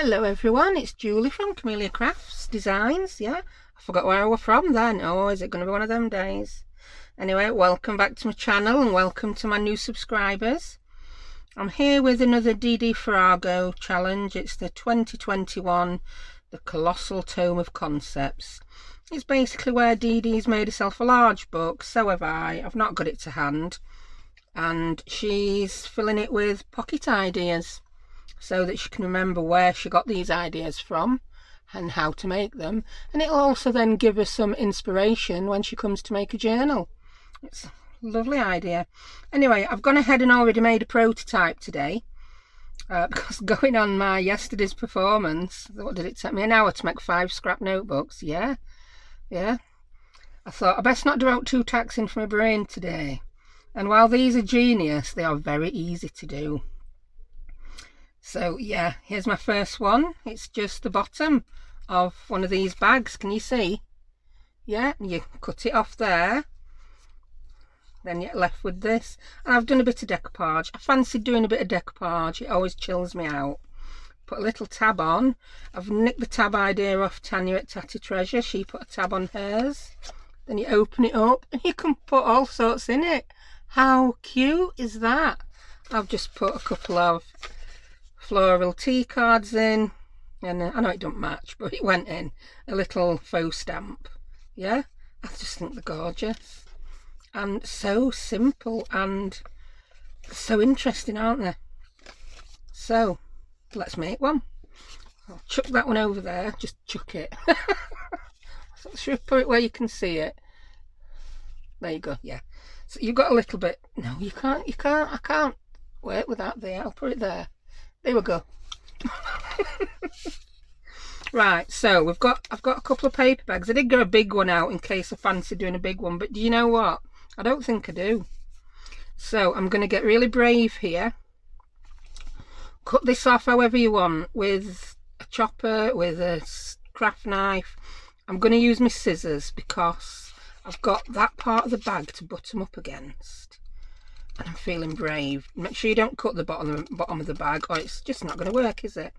Hello everyone, it's Julie from Camellia Crafts Designs. Yeah, I forgot where I was from then. Oh, is it going to be one of them days? Anyway, welcome back to my channel and welcome to my new subscribers. I'm here with another Dee Dee Farago challenge. It's the 2021, the Colossal Tome of Concepts. It's basically where Dee Dee's made herself a large book, so have I. I've not got it to hand. And she's filling it with pocket ideas, so that she can remember where she got these ideas from and how to make them, and it'll also then give her some inspiration when she comes to make a journal. It's a lovely idea. Anyway, I've gone ahead and already made a prototype today because going on my yesterday's performance, what did it take me, an hour to make 5 scrap notebooks? Yeah, I thought I best not do out too taxing for my brain today. And while these are genius, they are very easy to do. So yeah, here's my first one. It's just the bottom of one of these bags. Can you see? Yeah, you cut it off there. Then you're left with this. And I've done a bit of decoupage. I fancied doing a bit of decoupage. It always chills me out. Put a little tab on. I've nicked the tab idea off Tanya at Tatty Treasure. She put a tab on hers. Then you open it up and you can put all sorts in it. How cute is that? I've just put a couple of floral tea cards in, and I know it don't match, but it went in. A little faux stamp. Yeah, I just think they're gorgeous and so simple and so interesting, aren't they? So let's make one. I'll chuck that one over there. Just chuck it. So should we put it where you can see it? There you go. Yeah, so you've got a little bit. No, you can't, I can't work with that there. I'll put it there. There we go. Right, so I've got a couple of paper bags. I did get a big one out in case I fancy doing a big one, but do you know what? I don't think I do. So I'm going to get really brave here. Cut this off however you want, with a chopper, with a craft knife. I'm going to use my scissors because I've got that part of the bag to button up against. And I'm feeling brave. Make sure you don't cut the bottom of the bag, or it's just not going to work, is it?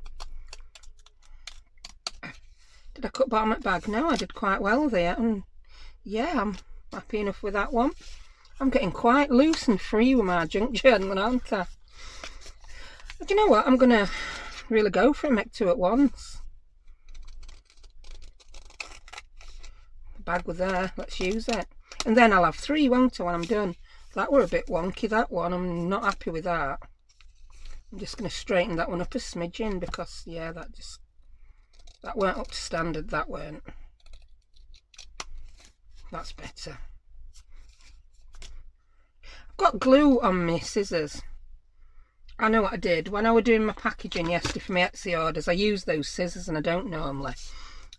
Did I cut bottom of the bag? No, I did quite well there. And yeah, I'm happy enough with that one. I'm getting quite loose and free with my junk journaling, aren't I? But you know what? I'm going to really go for it, make 2 at once. The bag was there. Let's use it. And then I'll have 3, won't I, when I'm done? That were a bit wonky, that one. I'm not happy with that. I'm just going to straighten that one up a smidgen because, yeah, that weren't up to standard, that weren't. That's better. I've got glue on my scissors. I know what I did. When I was doing my packaging yesterday for my Etsy orders, I used those scissors and I don't normally.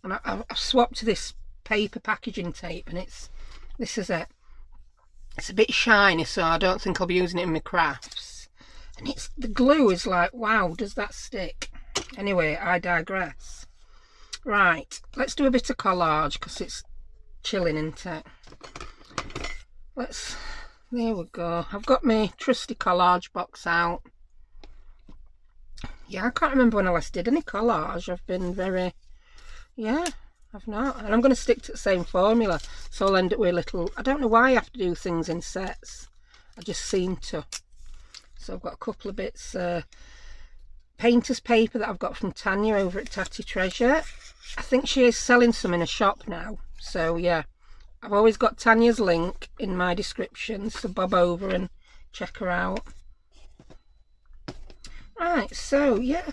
And I've swapped to this paper packaging tape, and this is it. It's a bit shiny, so I don't think I'll be using it in my crafts. And the glue is like, wow, does that stick? Anyway, I digress. Right, let's do a bit of collage because it's chilling, isn't it? There we go. I've got my trusty collage box out. Yeah, I can't remember when I last did any collage. I've been very, yeah, I've not. And I'm going to stick to the same formula, so I'll end up with a little, I don't know why I have to do things in sets. I just seem to. So I've got a couple of bits painter's paper that I've got from Tanya over at Tatty Treasure. I think she is selling some in a shop now. So yeah, I've always got Tanya's link in my description, so bob over and check her out. Right, so yeah,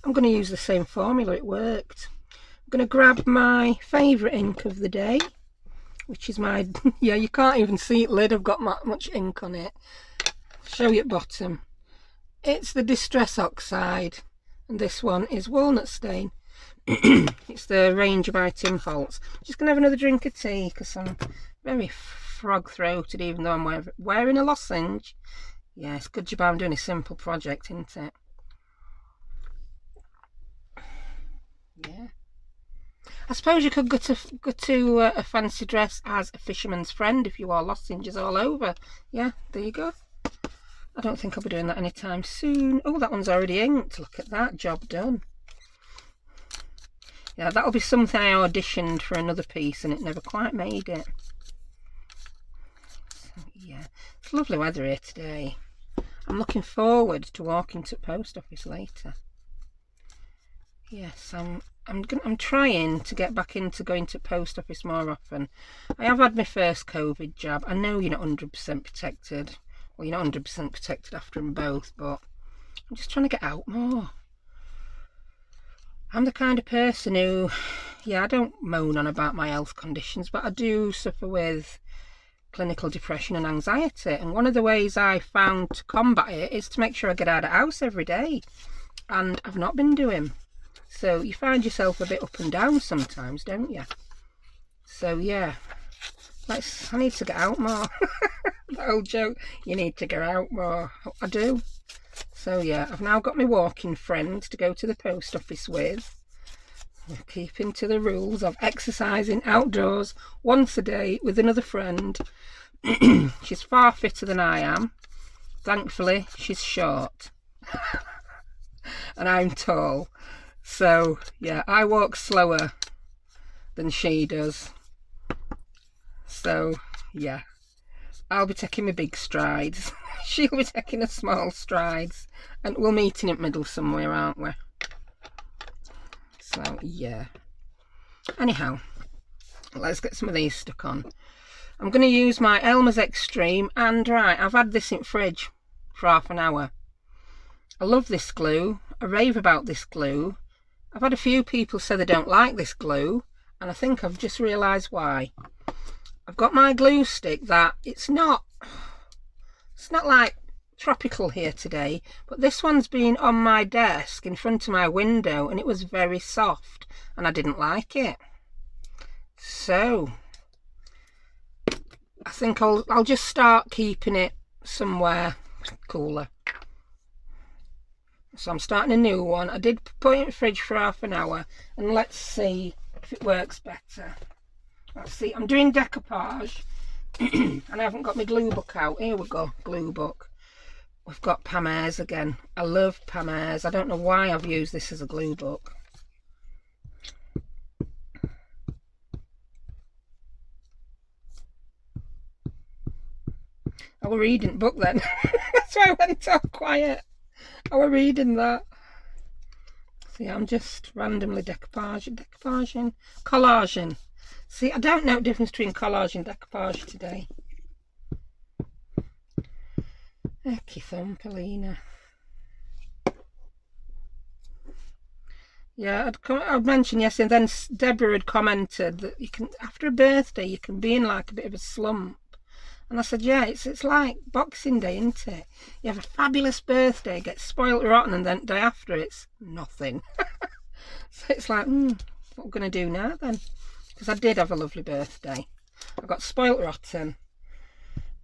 I'm going to use the same formula. It worked. I'm going to grab my favourite ink of the day, which is my, yeah, you can't even see it lid, I've got much ink on it. Show you at bottom. It's the Distress Oxide, and this one is Walnut Stain. It's the Range by Tim Holtz. Just going to have another drink of tea because I'm very frog-throated, even though I'm wearing a lozenge. Yeah, it's good job I'm doing a simple project, isn't it? Yeah. I suppose you could go to a fancy dress as a fisherman's friend if you wore lozenges all over. Yeah, there you go. I don't think I'll be doing that anytime soon. Oh, that one's already inked. Look at that, job done. Yeah, that'll be something I auditioned for another piece and it never quite made it. So, yeah, it's lovely weather here today. I'm looking forward to walking to the post office later. Yes, I'm trying to get back into going to the post office more often. I have had my first COVID jab. I know you're not 100% protected. Well, you're not 100% protected after them both, but I'm just trying to get out more. I'm the kind of person who, yeah, I don't moan on about my health conditions, but I do suffer with clinical depression and anxiety. And one of the ways I found to combat it is to make sure I get out of the house every day. And I've not been doing. So you find yourself a bit up and down sometimes, don't you? So yeah, I need to get out more. That old joke, you need to get out more. I do. So yeah, I've now got my walking friend to go to the post office with. We're keeping to the rules of exercising outdoors once a day with another friend. She's far fitter than I am. Thankfully, she's short. And I'm tall. So yeah, I walk slower than she does. So yeah, I'll be taking my big strides. She'll be taking her small strides. And we'll meet in the middle somewhere, aren't we? So yeah. Anyhow, let's get some of these stuck on. I'm going to use my Elmer's Extreme, and right, I've had this in the fridge for half an hour. I love this glue. I rave about this glue. I've had a few people say they don't like this glue, and I think I've just realised why. I've got my glue stick that it's not like tropical here today, but this one's been on my desk in front of my window and it was very soft and I didn't like it. So I think I'll just start keeping it somewhere cooler. So I'm starting a new one. I did put it in the fridge for half an hour and let's see if it works better. Let's see, I'm doing decoupage and I haven't got my glue book out. Here we go, glue book. We've got Pamairs again. I love Pamairs. I don't know why I've used this as a glue book. I was reading the book then. That's why I went so quiet. I was reading that. See, I'm just randomly decoupaging, collaging. See, I don't know the difference between collage and decoupage today. Ecky thumb, Paulina. Yeah, I'd mentioned yesterday, and then Deborah had commented that you can, after a birthday, you can be in like a bit of a slump. And I said, yeah, it's like Boxing Day, isn't it? You have a fabulous birthday, get spoilt rotten, and then the day after it's nothing. So it's like, what am I going to do now then? Because I did have a lovely birthday. I got spoilt rotten,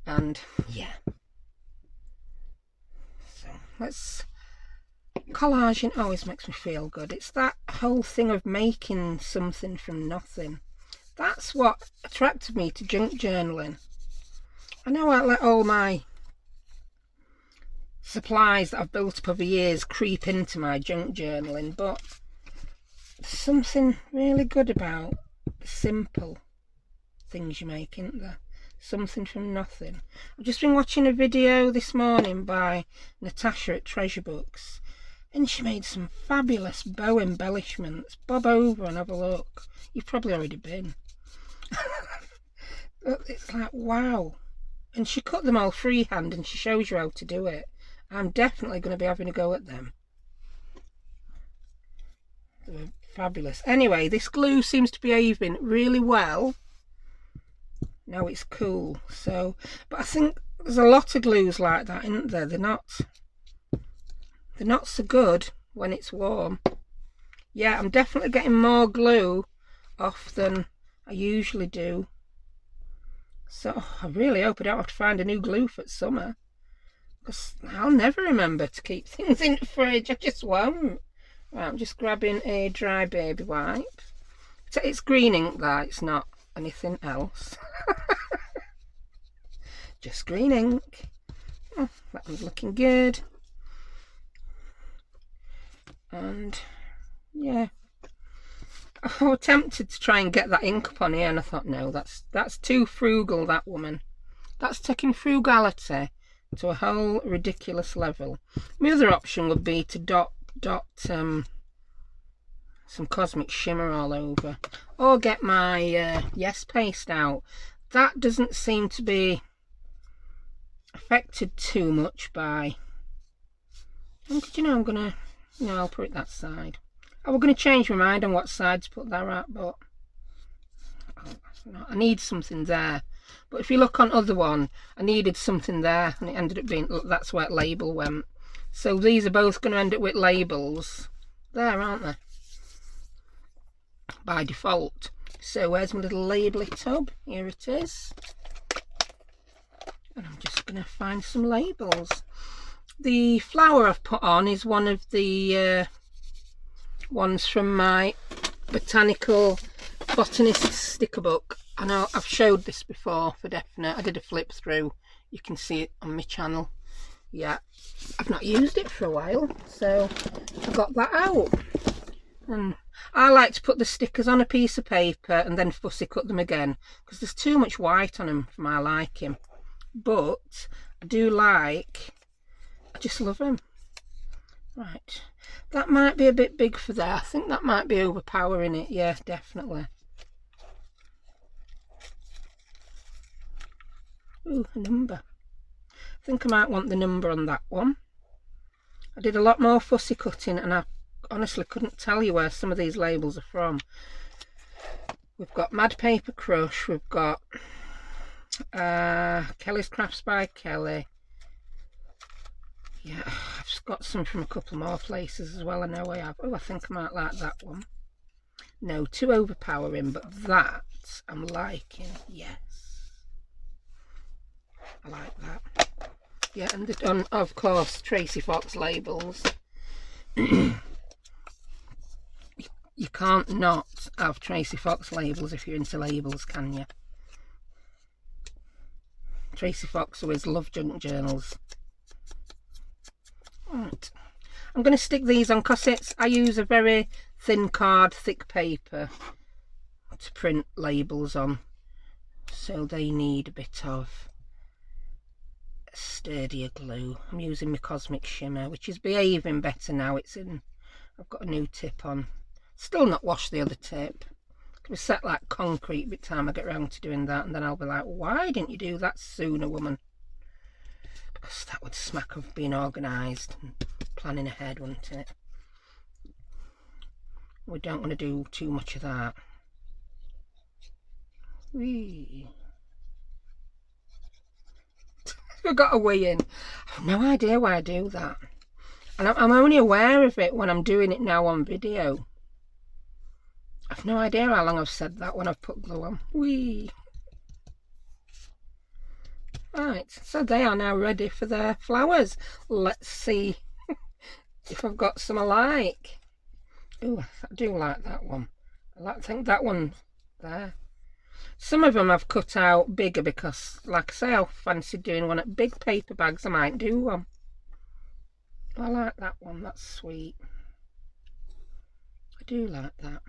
and yeah. Let's, collaging always makes me feel good. It's that whole thing of making something from nothing. That's what attracted me to junk journaling. I know I let all my supplies that I've built up over years creep into my junk journaling, but there's something really good about the simple things you make, isn't there? Something from nothing. I've just been watching a video this morning by Natasha at Treasure Books, and she made some fabulous bow embellishments. Bob over and have a look. You've probably already been. But it's like, wow. And she cut them all freehand and she shows you how to do it. I'm definitely going to be having a go at them. They're fabulous. Anyway, this glue seems to be behaving really well. Now it's cool. So, but I think there's a lot of glues like that, isn't there? They're not so good when it's warm. Yeah, I'm definitely getting more glue off than I usually do. So I really hope I don't have to find a new glue for summer, because I'll never remember to keep things in the fridge. I just won't. Right, I'm just grabbing a dry baby wipe. It's green ink that, it's not anything else. Just green ink. Oh, that one's looking good. And yeah, I I was tempted to try and get that ink up on here, and I thought, no, that's too frugal, that woman. That's taking frugality to a whole ridiculous level. My other option would be to dot some cosmic shimmer all over, or get my Yes paste out. That doesn't seem to be affected too much by... You know, I'm gonna... No, I'll put it that side. I was going to change my mind on what side to put that at, but I need something there. But if you look on other one, I needed something there, and it ended up being... That's where label went. So these are both going to end up with labels there, aren't they? By default. So where's my little labelly tub? Here it is. And I'm just going to find some labels. The flower I've put on is one of the ones from my botanical botanist sticker book. I know I've showed this before for definite. I did a flip through. You can see it on my channel. Yeah, I've not used it for a while, so I got that out. And I like to put the stickers on a piece of paper and then fussy cut them again, because there's too much white on them for my liking. But I do like... I just love them. Right, that might be a bit big for there. I think that might be overpowering it. Yeah, definitely. Ooh, a number. I think I might want the number on that one. I did a lot more fussy cutting, and I honestly couldn't tell you where some of these labels are from. We've got Mad Paper Crush, we've got Kelly's Crafts by Kelly. Yeah, I've just got some from a couple more places as well. I know I have. Oh, I think I might like that one. No, too overpowering, but that I'm liking. Yes, I like that. Yeah, and of course Tracy Fox labels. You can't not have Tracy Fox labels if you're into labels, can you? Tracy Fox always loved junk journals. Right, I'm going to stick these on because I use a very thin card, thick paper to print labels on, so they need a bit of sturdier glue. I'm using my Cosmic Shimmer, which is behaving better now. It's in. I've got a new tip on. Still not washed the other tip. It'll be set like concrete by the time I get around to doing that, and then I'll be like, why didn't you do that sooner, woman? Because that would smack of being organised and planning ahead, wouldn't it? We don't want to do too much of that. Whee. I've got a wee in. I have no idea why I do that. And I'm only aware of it when I'm doing it now on video. I've no idea how long I've said that when I've put glue on. Whee. Right, so they are now ready for their flowers. Let's see if I've got some I like. Oh, I do like that one. I think that one there. Some of them I've cut out bigger because, like I say, I fancy doing one at big paper bags. I might do one. I like that one. That's sweet. I do like that.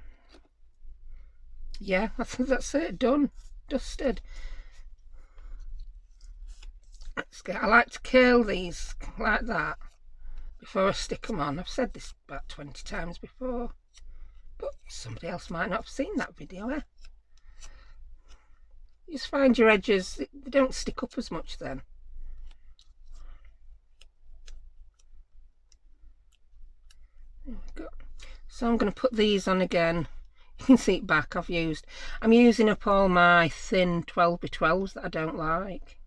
Yeah, I think that's it. Done. Dusted. I like to curl these like that before I stick them on. I've said this about 20 times before, but somebody else might not have seen that video, eh? You just find your edges, they don't stick up as much then. There we go. So I'm going to put these on again. You can see it back. I'm using up all my thin 12x12s that I don't like.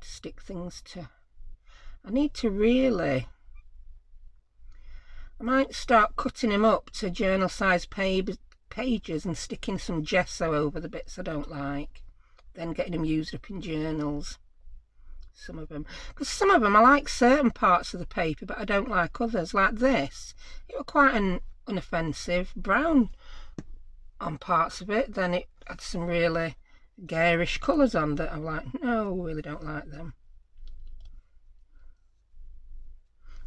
Stick things to. I need to really, I might start cutting them up to journal size pages and sticking some gesso over the bits I don't like, then getting them used up in journals. Some of them, because some of them I like certain parts of the paper but I don't like others. Like this, it was quite an unoffensive brown on parts of it, then it had some really garish colours on that I'm like, no, really don't like them.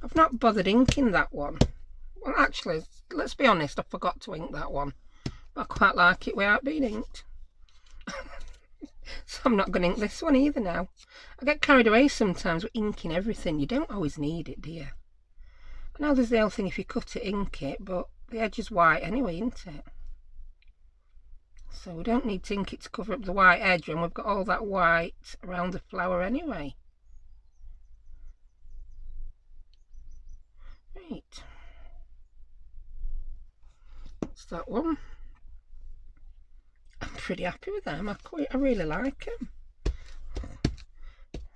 I've not bothered inking that one. Well, actually, let's be honest, I forgot to ink that one. But I quite like it without being inked. So I'm not going to ink this one either now. I get carried away sometimes with inking everything. You don't always need it, do you? I know there's the old thing, if you cut it, ink it, but the edge is white anyway, isn't it? So we don't need to ink it to cover up the white edge when we've got all that white around the flower anyway. Right. That's that one. I'm pretty happy with them. I really like them.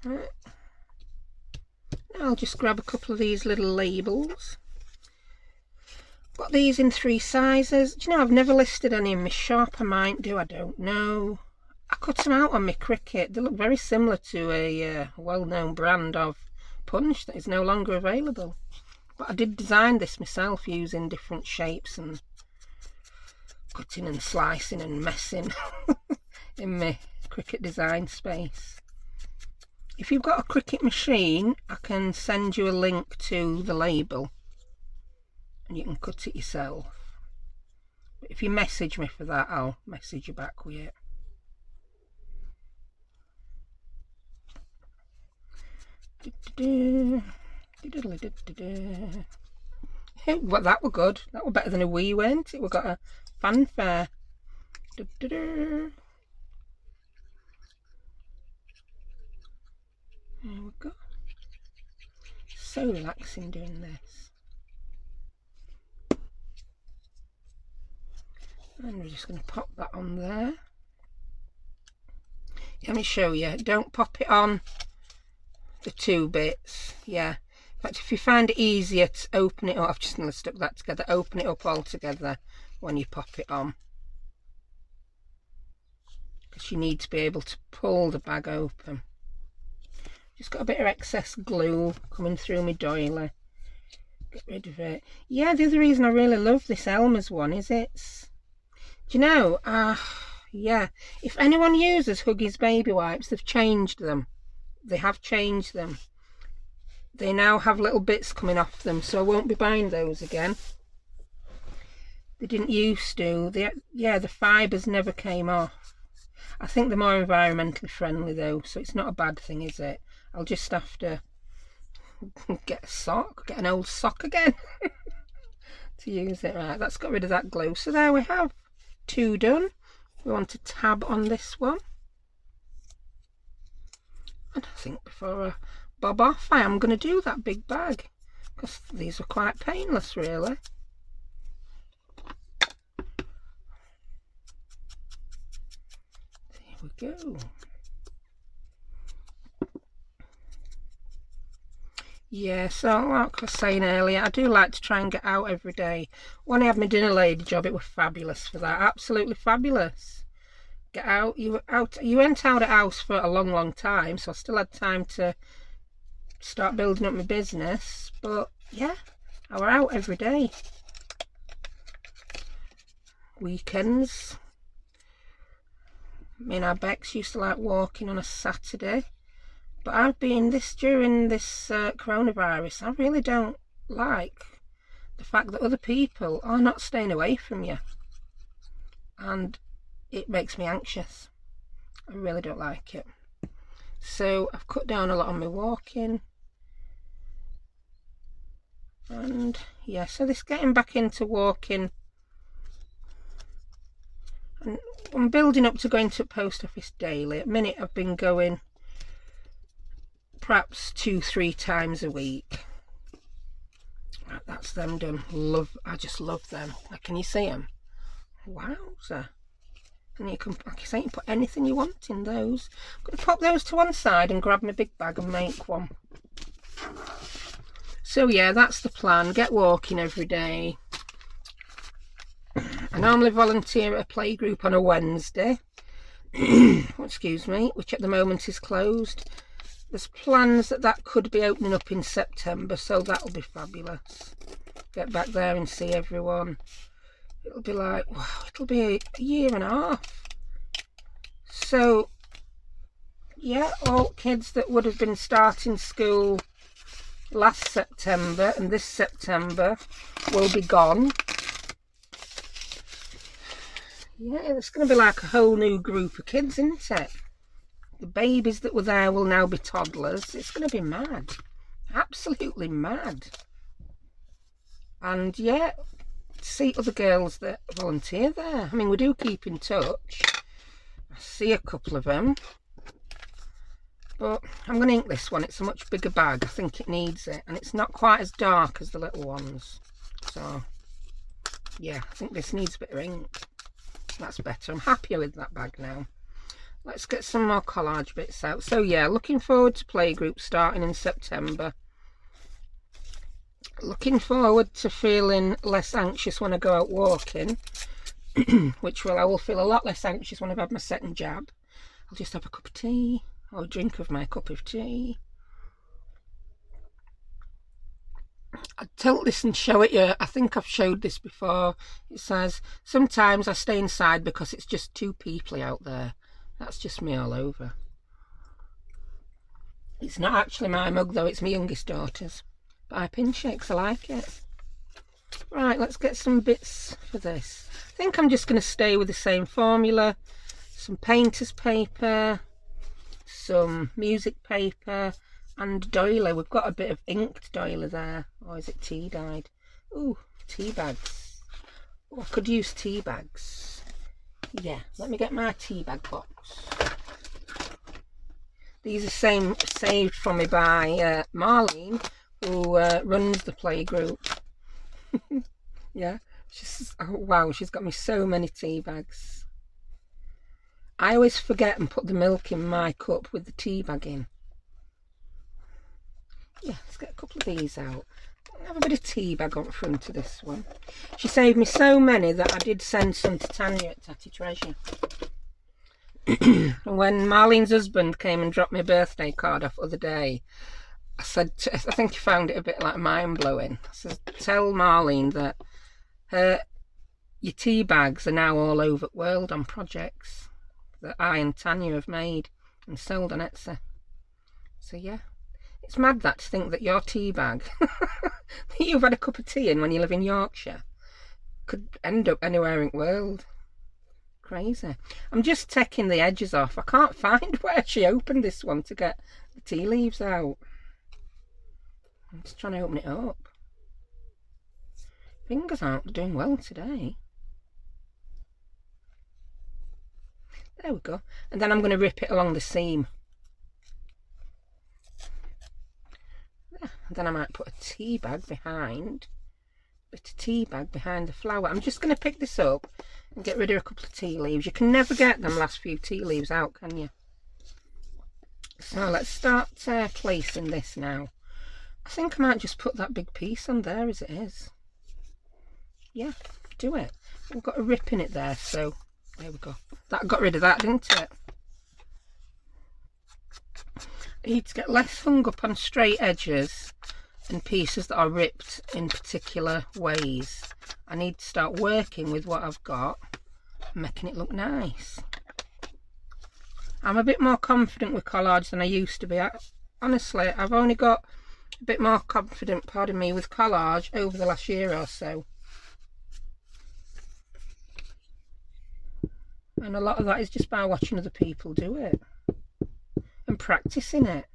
Right. Now I'll just grab a couple of these little labels. Got these in 3 sizes. Do you know, I've never listed any in my shop. I might do, I don't know. I cut them out on my Cricut. They look very similar to a well-known brand of punch that is no longer available. But I did design this myself using different shapes and cutting and slicing and messing in my Cricut design space. If you've got a Cricut machine, I can send you a link to the label and you can cut it yourself. But if you message me for that, I'll message you back with it. Well, that were good. That were better than a wee, weren't it? We got a fanfare. There we go. So relaxing doing this. And we're just going to pop that on there. Let me show you. Don't pop it on the 2 bits. Yeah. In fact, if you find it easier to open it up, I've just nearly stuck that together. Open it up all together when you pop it on. Because you need to be able to pull the bag open. Just got a bit of excess glue coming through my doily. Get rid of it. Yeah, the other reason I really love this Elmer's one is it's... Do you know, yeah, if anyone uses Huggies baby wipes, they've changed them. They have changed them. They now have little bits coming off them, so I won't be buying those again. They didn't used to. Yeah, the fibres never came off. I think they're more environmentally friendly though, so it's not a bad thing, is it? I'll just have to get a sock, get an old sock again to use it. Right, that's got rid of that glue. So there we have 2 done. We want to tab on this one. And I think before I bob off, I am going to do that big bag, because these are quite painless really. There we go. Yeah, so like I was saying earlier, I do like to try and get out every day. When I had my dinner lady job, it was fabulous for that. Absolutely fabulous. Get out. You went out of the house for a long time, so I still had time to start building up my business. But yeah, I were out every day. Weekends. Me and our Bex used to like walking on a Saturday. But I've been during this coronavirus, I really don't like the fact that other people are not staying away from you. And it makes me anxious. I really don't like it. So I've cut down a lot on my walking. And yeah, so this getting back into walking. And I'm building up to going to the post office daily. At the minute I've been going perhaps 2-3 times a week. Right, that's them done. I just love them. Can you see them? Wowza. And you can, like I say, you can put anything you want in those. I'm going to pop those to one side and grab my big bag and make one. So yeah, that's the plan. Get walking every day. I normally volunteer at a play group on a Wednesday. Excuse me, which at the moment is closed. There's plans that could be opening up in September, so that'll be fabulous. Get back there and see everyone. It'll be like, wow, it'll be a year and a half. So, yeah, all kids that would have been starting school last September and this September will be gone. Yeah, it's going to be like a whole new group of kids, isn't it? The babies that were there will now be toddlers. It's going to be mad. Absolutely mad. And yeah, see other girls that volunteer there. I mean, we do keep in touch. I see a couple of them. But I'm going to ink this one. It's a much bigger bag. I think it needs it. And it's not quite as dark as the little ones. So, yeah, I think this needs a bit of ink. That's better. I'm happier with that bag now. Let's get some more collage bits out. So, yeah, looking forward to playgroup starting in September. Looking forward to feeling less anxious when I go out walking. Which I will feel a lot less anxious when I've had my second jab. I'll just have a cup of tea. Or a drink of my cup of tea. I'll tilt this and show it you. I think I've showed this before. It says, sometimes I stay inside because it's just too peoply out there. That's just me all over. It's not actually my mug though, it's my youngest daughter's. But I pinch it because I like it. Right, let's get some bits for this. I think I'm just going to stay with the same formula. Some painter's paper. Some music paper and doily. We've got a bit of inked doily there, or is it tea dyed? Ooh, tea bags. Oh, I could use tea bags. Yeah, let me get my tea bag box. These are saved for me by Marlene, who runs the playgroup. Yeah, oh wow, she's got me so many tea bags. I always forget and put the milk in my cup with the tea bag in. Yeah, let's get a couple of these out. Have a bit of tea bag on front of this one. She saved me so many that I did send some to Tanya at Tatty Treasure. And when Marlene's husband came and dropped me a birthday card off the other day, I said, I think he found it a bit like mind-blowing. I said, tell Marlene that your tea bags are now all over the world on projects that I and Tanya have made and sold on Etsy. So yeah, it's mad that to think that your tea bag that you've had a cup of tea in when you live in Yorkshire could end up anywhere in the world. Crazy. I'm just taking the edges off. I can't find where she opened this one to get the tea leaves out. I'm just trying to open it up. Fingers aren't doing well today. There we go. And then I'm going to rip it along the seam. Yeah. And then I might put a tea bag behind. A tea bag behind the flower. I'm just going to pick this up and get rid of a couple of tea leaves. You can never get them last few tea leaves out, can you? So let's start placing this now. I think I might just put that big piece on there as it is. Yeah, do it. We've got a rip in it there, so there we go. That got rid of that, didn't it? I need to get less hung up on straight edges and pieces that are ripped in particular ways. I need to start working with what I've got, making it look nice. I'm a bit more confident with collage than I used to be. Honestly, I've only got a bit more confident, pardon me, with collage over the last year or so. And a lot of that is just by watching other people do it and practicing it.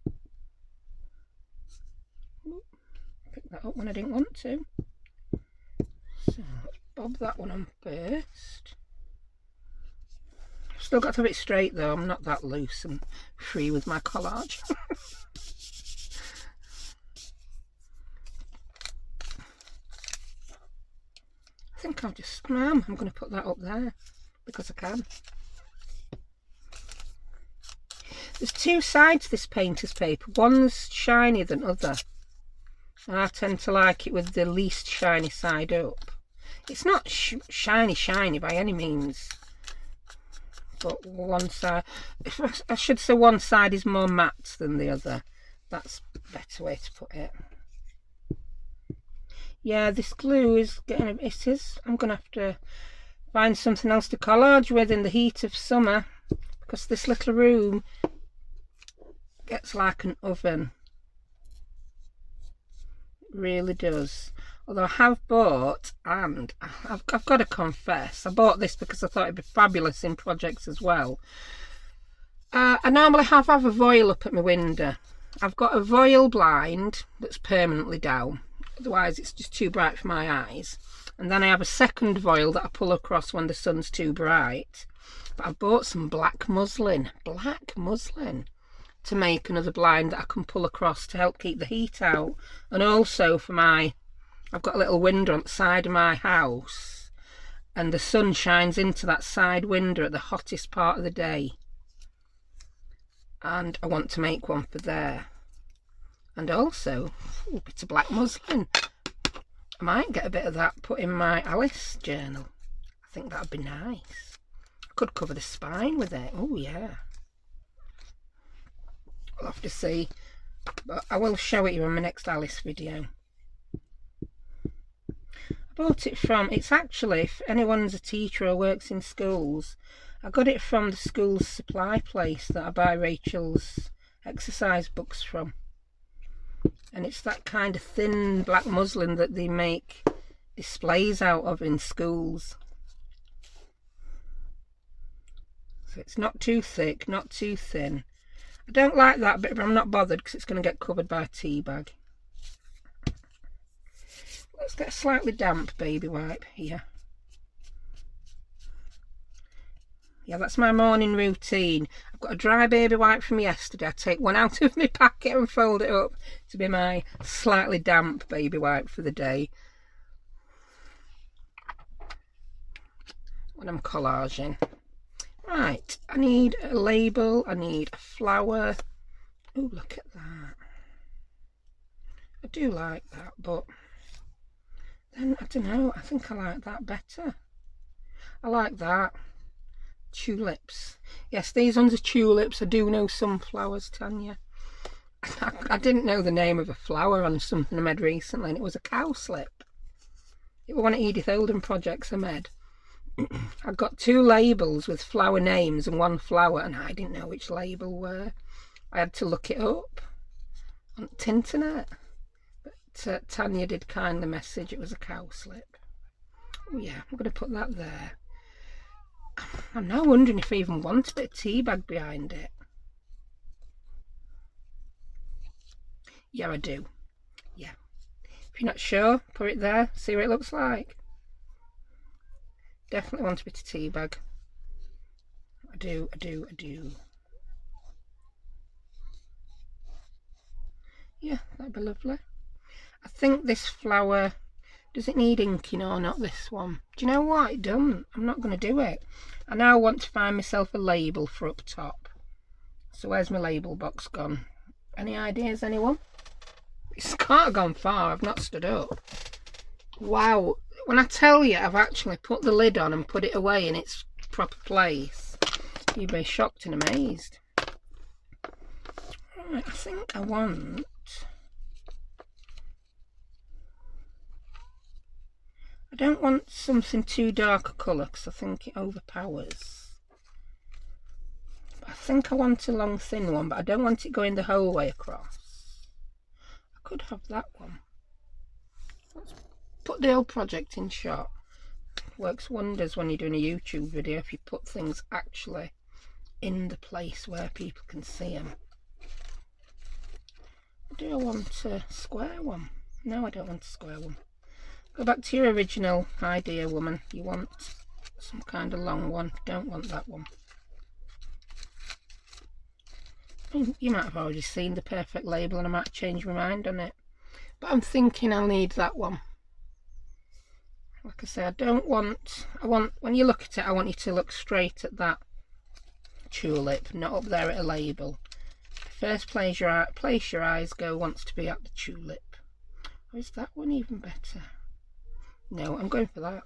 Pick that up when I didn't want to. So let's bob that one on first. I've still got to have it straight though. I'm not that loose and free with my collage. I think I'm going to put that up there because I can. There's two sides to this painter's paper. One's shinier than other. And I tend to like it with the least shiny side up. It's not shiny by any means. But one side, I should say one side is more matte than the other. That's a better way to put it. Yeah, this glue is getting, I'm going to have to find something else to collage with in the heat of summer, because this little room gets like an oven. It really does. Although I have bought, and I've got to confess, I bought this because I thought it'd be fabulous in projects as well. I normally have a voile up at my window. I've got a voile blind that's permanently down, otherwise it's just too bright for my eyes. And then I have a second voile that I pull across when the sun's too bright. But I've bought some black muslin to make another blind that I can pull across to help keep the heat out. And also for I've got a little window on the side of my house, and the sun shines into that side window at the hottest part of the day. And I want to make one for there. And also, a bit of black muslin. I might get a bit of that put in my Alice journal. I think that'd be nice. I could cover the spine with it. Oh yeah. We'll have to see. But I will show it you in my next Alice video. I bought it from, it's actually, if anyone's a teacher or works in schools, I got it from the school's supply place that I buy Rachel's exercise books from. And it's that kind of thin black muslin that they make displays out of in schools. So it's not too thick, not too thin. I don't like that bit, but I'm not bothered because it's going to get covered by a tea bag. Let's get a slightly damp baby wipe here. Yeah, that's my morning routine. I've got a dry baby wipe from yesterday. I take one out of my packet and fold it up to be my slightly damp baby wipe for the day. When I'm collaging. Right, I need a label, I need a flower. Oh, look at that. I do like that, but then, I don't know, I think I like that better. I like that. Tulips. Yes, these ones are tulips. I do know sunflowers, Tanya. I didn't know the name of a flower on something I made recently, and it was a cowslip. It was one of Edith Oldham projects I made. I got 2 labels with flower names and 1 flower, and I didn't know which label were. I had to look it up on the internet. But Tanya did kindly message it was a cowslip. Oh yeah, I'm going to put that there. I'm now wondering if I even want a bit of tea bag behind it. Yeah, I do. Yeah. If you're not sure, put it there. See what it looks like. Definitely want a bit of tea bag. I do. Yeah, that'd be lovely. I think this flower, does it need inking or not, this one? Do you know what? It doesn't. I'm not going to do it. I now want to find myself a label for up top. So where's my label box gone? Any ideas, anyone? It's can't have gone far. I've not stood up. Wow. When I tell you I've actually put the lid on and put it away in its proper place, you'd be shocked and amazed. Right, I think I want... I don't want something too dark a colour because I think it overpowers. But I think I want a long thin one, but I don't want it going the whole way across. I could have that one. Let's put the whole project in shot. Works wonders when you're doing a YouTube video if you put things actually in the place where people can see them. Do I want a square one? No, I don't want a square one. Go back to your original idea, woman. You want some kind of long one. Don't want that one. I mean, you might have already seen the perfect label and I might change my mind on it. But I'm thinking I'll need that one. Like I say, I want, when you look at it, I want you to look straight at that tulip, not up there at a label. The first place your eyes go wants to be at the tulip. Or is that one even better? No, I'm going for that.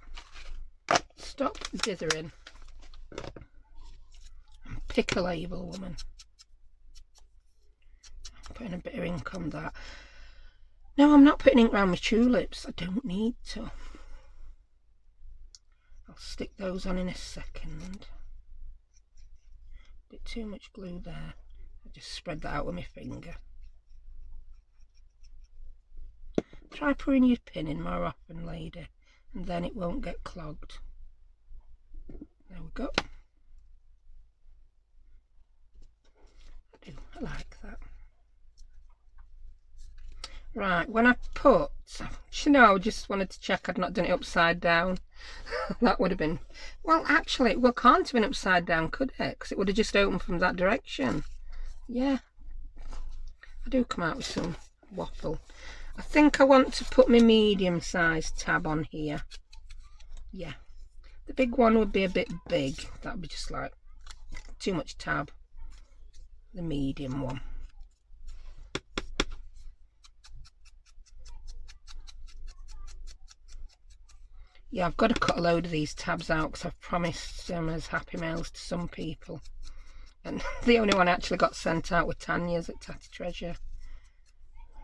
Stop dithering and pick a label, woman. I'm putting a bit of ink on that. No, I'm not putting ink around my tulips. I don't need to. I'll stick those on in a second. Bit too much glue there. I'll just spread that out with my finger. Try putting your pin in more often, lady, and then it won't get clogged. There we go. I like that. Right, when I put, you know, I just wanted to check I'd not done it upside down. That would have been, well, actually, well, can't have been upside down, could it? Because it would have just opened from that direction. Yeah, I do come out with some waffle. I think I want to put my medium-sized tab on here. Yeah, the big one would be a bit big. That would be just like too much tab. The medium one. Yeah, I've got to cut a load of these tabs out because I've promised them as happy mails to some people. And the only one I actually got sent out were Tanya's at Tatty Treasure.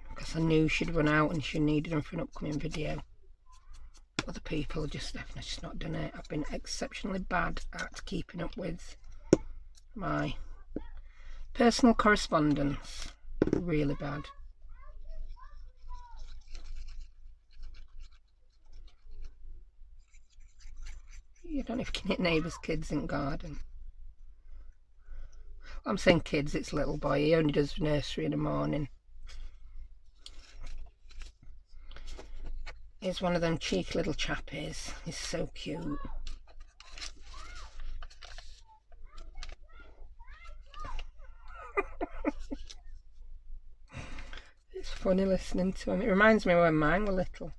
Because I knew she'd run out and she needed them for an upcoming video. Other people have just definitely just not done it. I've been exceptionally bad at keeping up with my personal correspondence. Really bad. You don't know if you can hit neighbours' kids in garden. I'm saying kids, it's little boy. He only does nursery in the morning. He's one of them cheeky little chappies. He's so cute. It's funny listening to him. It reminds me of when mine were little.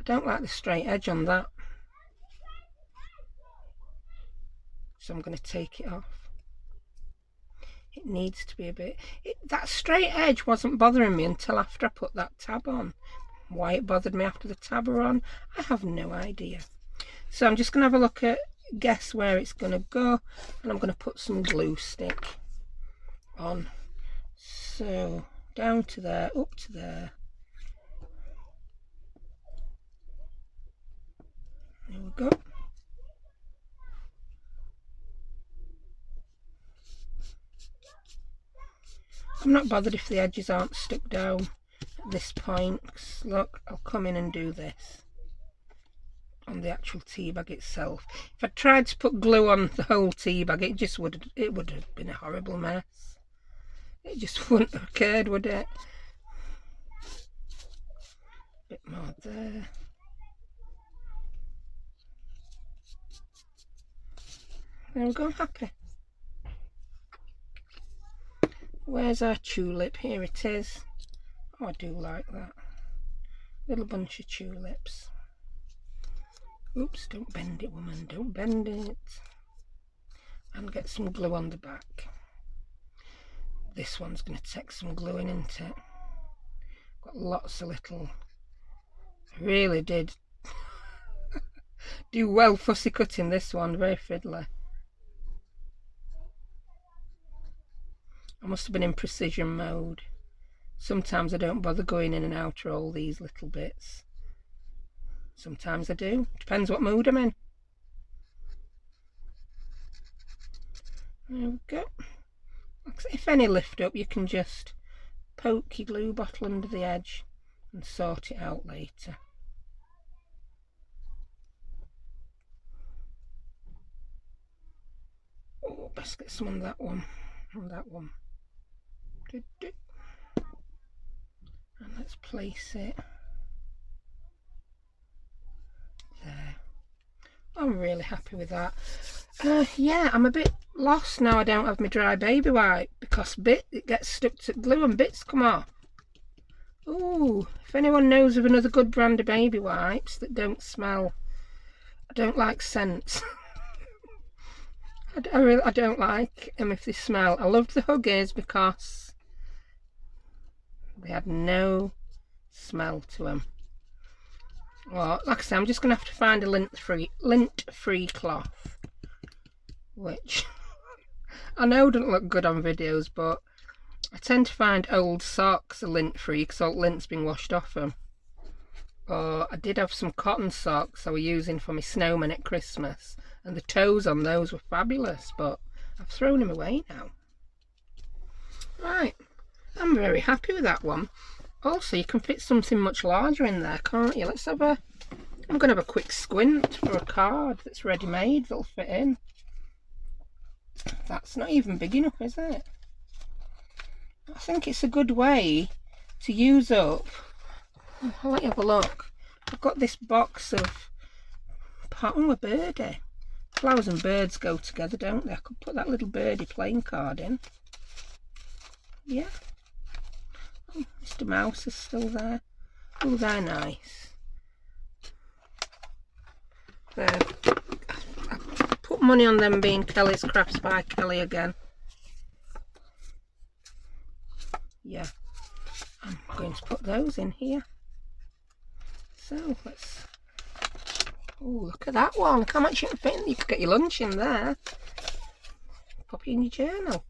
I don't like the straight edge on that, so I'm going to take it off. It needs to be a bit... that straight edge wasn't bothering me until after I put that tab on. Why it bothered me after the tab were on, I have no idea. So I'm just going to have a look at, guess where it's going to go, and I'm going to put some glue stick on. So down to there, up to there. There we go. I'm not bothered if the edges aren't stuck down at this point, because look, I'll come in and do this on the actual tea bag itself. If I tried to put glue on the whole tea bag, it would have been a horrible mess. It just wouldn't have occurred, would it? A bit more there. There we go, happy. Where's our tulip? Here it is. Oh, I do like that. Little bunch of tulips. Oops, don't bend it, woman, don't bend it. And get some glue on the back. This one's going to take some gluing, isn't it? Got lots of little... I really did do well fussy cutting this one, very fiddly. I must have been in precision mode. Sometimes I don't bother going in and out of all these little bits. Sometimes I do. Depends what mood I'm in. There we go. If any lift up, you can just poke your glue bottle under the edge and sort it out later. Oh, best get some on that one. On that one. And let's place it there. I'm really happy with that. Yeah, I'm a bit lost now I don't have my dry baby wipe, because it gets stuck to glue and bits come off. Ooh, if anyone knows of another good brand of baby wipes that don't smell, I don't like scents. I don't like them if they smell. I loved the Huggies because they had no smell to them. Well, like I say, I'm just going to have to find a lint-free cloth, which I know doesn't look good on videos, but I tend to find old socks are lint-free because all lint's been washed off them. Or I did have some cotton socks I was using for my snowman at Christmas, and the toes on those were fabulous, but I've thrown them away now. Right, I'm very happy with that one. Also, you can fit something much larger in there, can't you? Let's have a... I'm going to have a quick squint for a card that's ready-made that'll fit in. That's not even big enough, is it? I think it's a good way to use up... I'll let you have a look. I've got this box of... Oh, a birdie. Flowers and birds go together, don't they? I could put that little birdie playing card in. Yeah. Oh, Mr. Mouse is still there. Oh, they're nice. There. I put money on them being Kelly's Crafts by Kelly again. Yeah. I'm going to put those in here. So, let's... Oh, look at that one. Look how much you can fit in. You could get your lunch in there. Pop it in your journal.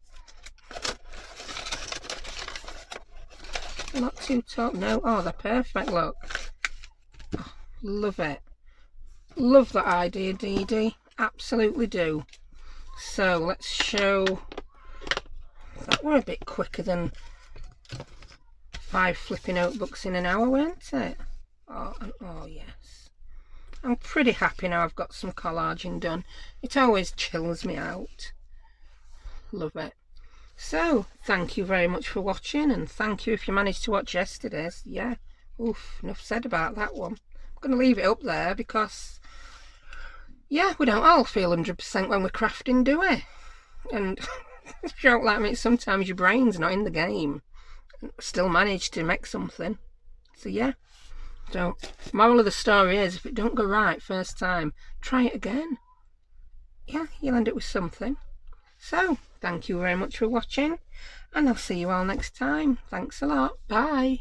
They're not too tall. No. Oh, they're perfect. Look. Oh, love it. Love that idea, Dee Dee. Absolutely do. So, let's show... That were a bit quicker than 5 flipping notebooks in an hour, weren't it? Oh, oh yes. I'm pretty happy now I've got some collaging done. It always chills me out. Love it. So, thank you very much for watching, and thank you if you managed to watch yesterday's. Yeah, oof, enough said about that one. I'm going to leave it up there because, yeah, we don't all feel 100% when we're crafting, do we? And if you don't like me, sometimes your brain's not in the game. Still manage to make something. So, yeah. So, moral of the story is, if it don't go right first time, try it again. Yeah, you'll end up with something. So, thank you very much for watching, and I'll see you all next time. Thanks a lot. Bye.